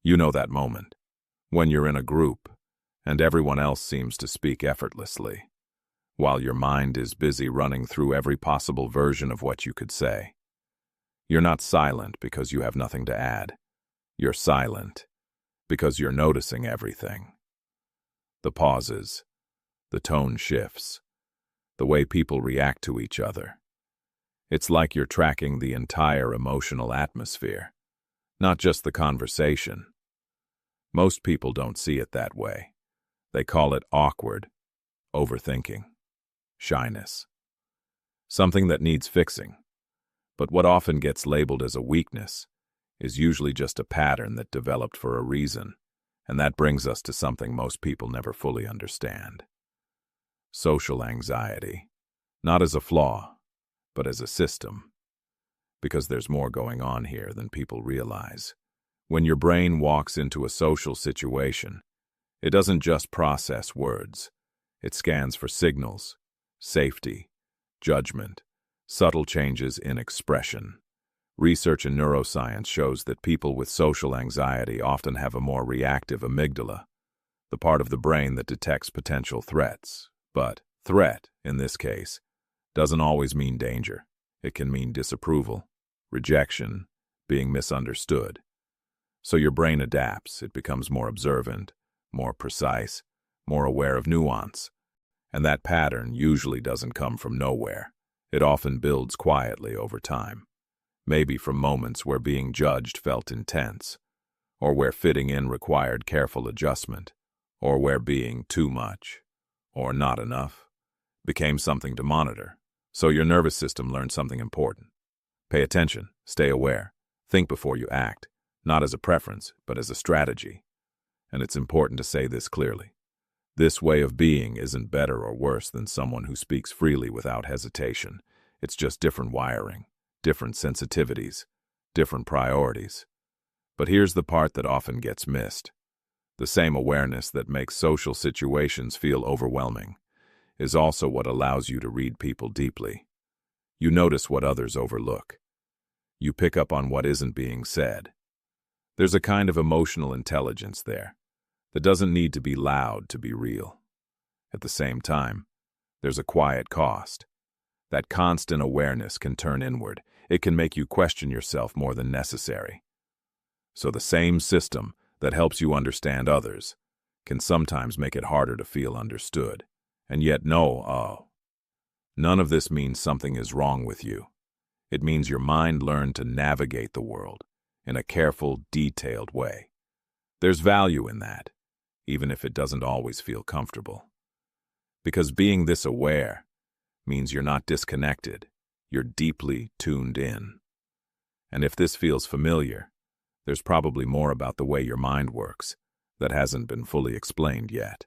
You know that moment, when you're in a group and everyone else seems to speak effortlessly, while your mind is busy running through every possible version of what you could say. You're not silent because you have nothing to add. You're silent because you're noticing everything. The pauses, the tone shifts, the way people react to each other. It's like you're tracking the entire emotional atmosphere, not just the conversation. Most people don't see it that way. They call it awkward, overthinking, shyness, something that needs fixing. But what often gets labeled as a weakness is usually just a pattern that developed for a reason, and that brings us to something most people never fully understand. Social anxiety, not as a flaw, but as a system. Because there's more going on here than people realize. When your brain walks into a social situation, it doesn't just process words. It scans for signals, safety, judgment, subtle changes in expression. Research in neuroscience shows that people with social anxiety often have a more reactive amygdala, the part of the brain that detects potential threats. But threat, in this case, doesn't always mean danger. It can mean disapproval, rejection, being misunderstood. So your brain adapts. It becomes more observant, more precise, more aware of nuance. And that pattern usually doesn't come from nowhere. It often builds quietly over time. Maybe from moments where being judged felt intense, or where fitting in required careful adjustment, or where being too much, or not enough, became something to monitor. So your nervous system learned something important. Pay attention, stay aware, think before you act, not as a preference, but as a strategy. And it's important to say this clearly. This way of being isn't better or worse than someone who speaks freely without hesitation. It's just different wiring, different sensitivities, different priorities. But here's the part that often gets missed. The same awareness that makes social situations feel overwhelming is also what allows you to read people deeply. You notice what others overlook. You pick up on what isn't being said. There's a kind of emotional intelligence there that doesn't need to be loud to be real. At the same time, there's a quiet cost. That constant awareness can turn inward. It can make you question yourself more than necessary. So the same system that helps you understand others can sometimes make it harder to feel understood. And yet none of this means something is wrong with you. It means your mind learned to navigate the world in a careful, detailed way. There's value in that, even if it doesn't always feel comfortable. Because being this aware means you're not disconnected, you're deeply tuned in. And if this feels familiar, there's probably more about the way your mind works that hasn't been fully explained yet.